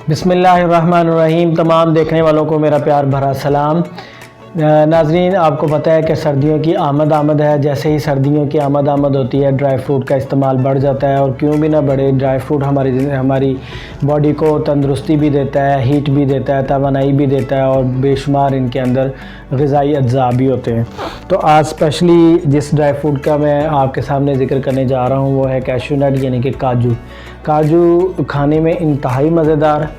बिस्मिल्लाहिर्रहमानिर्रहीम। तमाम देखने वालों को मेरा प्यार भरा सलाम। नाजरीन, आपको पता है कि सर्दियों की आमद है। जैसे ही सर्दियों की आमद होती है, ड्राई फ्रूट का इस्तेमाल बढ़ जाता है। और क्यों भी ना बढ़े, ड्राई फ्रूट हमारी बॉडी को तंदुरुस्ती भी देता है, हीट भी देता है, तवानाई भी देता है और बेशुमार इनके अंदर ग़िज़ाई अज्जा भी होते हैं। तो आज स्पेशली जिस ड्राई फ्रूट का मैं आपके सामने ज़िक्र करने जा रहा हूँ वो है कैशू नट, यानी कि काजू। काजू खाने में इंतहाई मज़ेदार,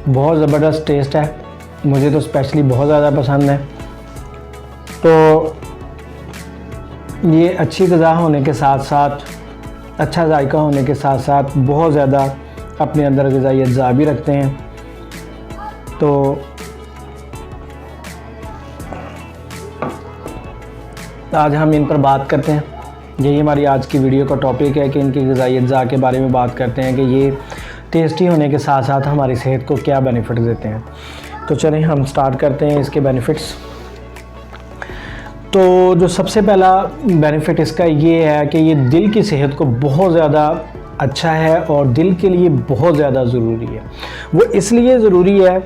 बहुत ज़बरदस्त टेस्ट है। मुझे तो स्पेशली बहुत ज़्यादा पसंद है। तो ये अच्छी ग़िज़ा होने के साथ साथ, अच्छा जायका होने के साथ साथ बहुत ज़्यादा अपने अंदर ग़िज़ाई अज्जा भी रखते हैं। तो आज हम इन पर बात करते हैं। यही हमारी आज की वीडियो का टॉपिक है कि इनकी ग़िज़ाई अज्जा के बारे में बात करते हैं कि ये टेस्टी होने के साथ साथ हमारी सेहत को क्या बेनिफिट देते हैं। तो चलें हम स्टार्ट करते हैं इसके बेनिफिट्स। तो जो सबसे पहला बेनिफिट इसका ये है कि ये दिल की सेहत को बहुत ज़्यादा अच्छा है और दिल के लिए बहुत ज़्यादा ज़रूरी है। वो इसलिए ज़रूरी है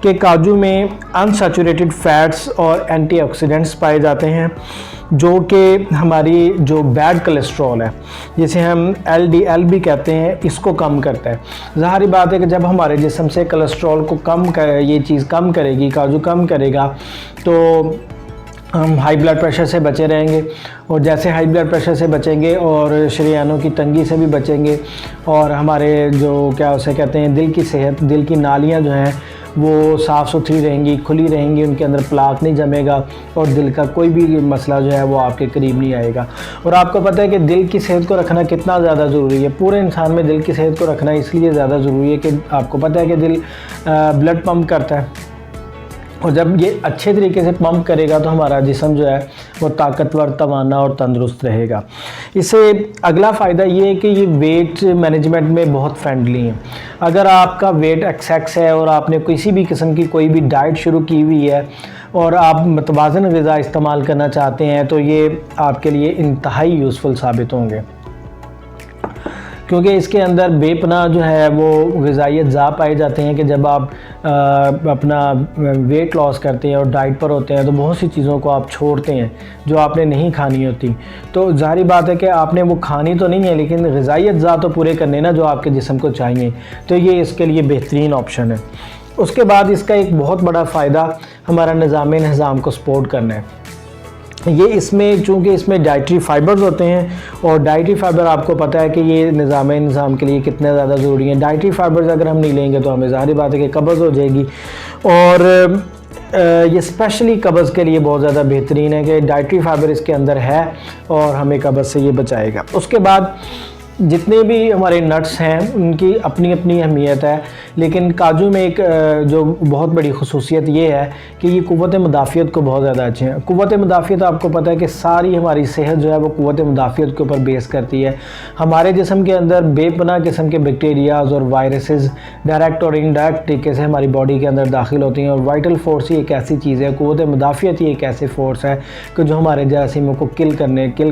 कि काजू में अनसैचुरेटेड फ़ैट्स और एंटीऑक्सीडेंट्स पाए जाते हैं जो कि हमारी जो बैड कोलेस्ट्रॉल है, जिसे हम LDL भी कहते हैं, इसको कम करता है। ज़ाहिर बात है कि जब हमारे जिस्म से कोलेस्ट्रॉल को ये चीज़ कम करेगी, काजू कम करेगा, तो हम हाई ब्लड प्रेशर से बचे रहेंगे। और जैसे हाई ब्लड प्रेशर से बचेंगे और शरीयानों की तंगी से भी बचेंगे और हमारे जो क्या उसे कहते हैं दिल की सेहत, दिल की नालियाँ जो हैं वो साफ़ सुथरी रहेंगी, खुली रहेंगी, उनके अंदर प्लाक नहीं जमेगा और दिल का कोई भी मसला जो है वो आपके करीब नहीं आएगा। और आपको पता है कि दिल की सेहत को रखना कितना ज़्यादा ज़रूरी है। पूरे इंसान में दिल की सेहत को रखना इसलिए ज़्यादा ज़रूरी है कि आपको पता है कि दिल ब्लड पंप करता है और जब ये अच्छे तरीके से पंप करेगा तो हमारा जिस्म जो है वो ताकतवर, तवाना और तंदुरुस्त रहेगा। इससे अगला फ़ायदा ये है कि ये वेट मैनेजमेंट में बहुत फ्रेंडली है। अगर आपका वेट एक्सेस है और आपने किसी भी किस्म की कोई भी डाइट शुरू की हुई है और आप मतवाज़न ग़िज़ा इस्तेमाल करना चाहते हैं तो ये आपके लिए इंतहाई यूज़फुल साबित होंगे, क्योंकि इसके अंदर बेपनाह जो है वो ग़िज़ाई अज्जा पाए जाते हैं कि जब आप अपना वेट लॉस करते हैं और डाइट पर होते हैं तो बहुत सी चीज़ों को आप छोड़ते हैं जो आपने नहीं खानी होती। तो ज़ाहिर बात है कि आपने वो खानी तो नहीं है, लेकिन ग़िज़ाई अज्जा तो पूरे करने ना जो आपके जिस्म को चाहिए। तो ये इसके लिए बेहतरीन ऑप्शन है। उसके बाद इसका एक बहुत बड़ा फ़ायदा हमारा निज़ाम को सपोर्ट करना है। ये इसमें चूँकि इसमें डाइटरी फ़ाइबर्स होते हैं और डाइटरी फ़ाइबर आपको पता है कि ये निज़ाम के लिए कितने ज़्यादा ज़रूरी हैं। डाइटरी फ़ाइबर्स अगर हम नहीं लेंगे तो हमें ज़ाहिर बात है कि कब्ज़ हो जाएगी। और ये स्पेशली कब्ज़ के लिए बहुत ज़्यादा बेहतरीन है कि डाइटरी फ़ाइबर इसके अंदर है और हमें कब्ज़ से ये बचाएगा। उसके बाद जितने भी हमारे नट्स हैं उनकी अपनी अपनी अहमियत है, लेकिन काजू में एक जो बहुत बड़ी खसूसियत ये है कि ये क़ुव्वत मुदाफ़ियत को बहुत ज़्यादा अच्छे हैं। क़ुव्वत मुदाफ़ियत आपको पता है कि सारी हमारी सेहत जो है वो क़ुव्वत मुदाफ़ियत के ऊपर बेस करती है। हमारे जिस्म के अंदर बेपनाह किस्म के बैक्टीरियाज़ और वायरसेस डायरेक्ट और इनडायरेक्ट तरीके से हमारी बॉडी के अंदर दाखिल होती हैं। और वाइटल फोर्स ही एक ऐसी चीज़ है, क़ुव्वत मुदाफ़ियत ही एक ऐसे फोर्स है कि जो हमारे जरासीमों को किल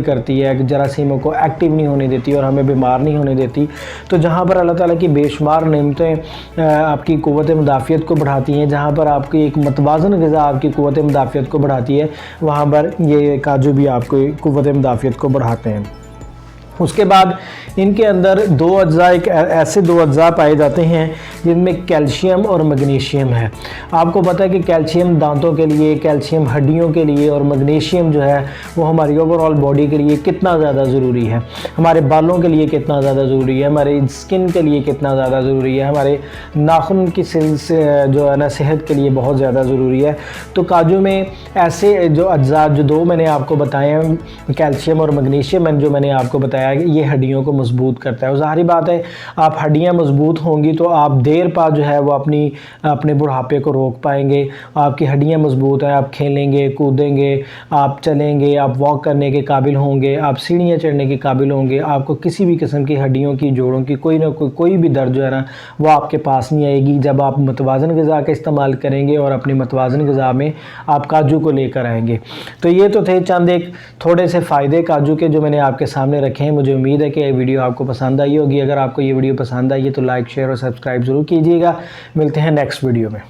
करती है, जरासीमों को एक्टिव नहीं होने देती और हमें बीमार नहीं होने देती। तो जहाँ पर अल्लाह ताला की बेशुमार नेमतें आपकी क़ुव्वत मुदाफ़ियत को बढ़ाती हैं, जहाँ पर आपकी एक मतवाज़न ग़िज़ा आपकी क़ुव्वत मुदाफ़ियत को बढ़ाती है, वहाँ पर ये काजू भी आपको क़ुव्वत मुदाफ़ियत को बढ़ाते हैं। उसके बाद इनके अंदर ऐसे दो अज्जा पाए जाते हैं जिनमें कैल्शियम और मैग्नीशियम है। आपको पता है कि कैल्शियम दांतों के लिए, कैल्शियम हड्डियों के लिए और मैग्नीशियम जो है वो हमारी ओवरऑल बॉडी के लिए कितना ज़्यादा ज़रूरी है, हमारे बालों के लिए कितना ज़्यादा ज़रूरी है, हमारे स्किन के लिए कितना ज़्यादा ज़रूरी है, हमारे नाखून की जो है ना सेहत के लिए बहुत ज़्यादा ज़रूरी है। तो काजू में ऐसे जो अज्जा जो दो मैंने आपको बताए हैं, कैल्शियम और मैग्नीशियम, जो मैंने आपको बताया कि ये हड्डियों को मजबूत करता है। और ज़ाहिर बात है आप हड्डियाँ मजबूत होंगी तो आप देर पा जो है वो अपने बुढ़ापे को रोक पाएंगे। आपकी हड्डियाँ मजबूत हैं, आप खेलेंगे कूदेंगे, आप चलेंगे, आप वॉक करने के काबिल होंगे, आप सीढ़ियाँ चढ़ने के काबिल होंगे। आपको किसी भी किस्म की हड्डियों की, जोड़ों की कोई भी दर्द जो है ना वो आपके पास नहीं आएगी जब आप मुतवाज़न ग़िज़ा का इस्तेमाल करेंगे और अपनी मुतवाज़न ग़िज़ा में आप काजू को लेकर आएंगे। तो ये तो थे चंद एक थोड़े से फ़ायदे काजू के जो मैंने आपके सामने रखे हैं। मुझे उम्मीद है कि ये वीडियो आपको पसंद आई होगी। अगर आपको ये वीडियो पसंद आई है तो लाइक, शेयर और सब्सक्राइब ज़रूर कीजिएगा। मिलते हैं नेक्स्ट वीडियो में।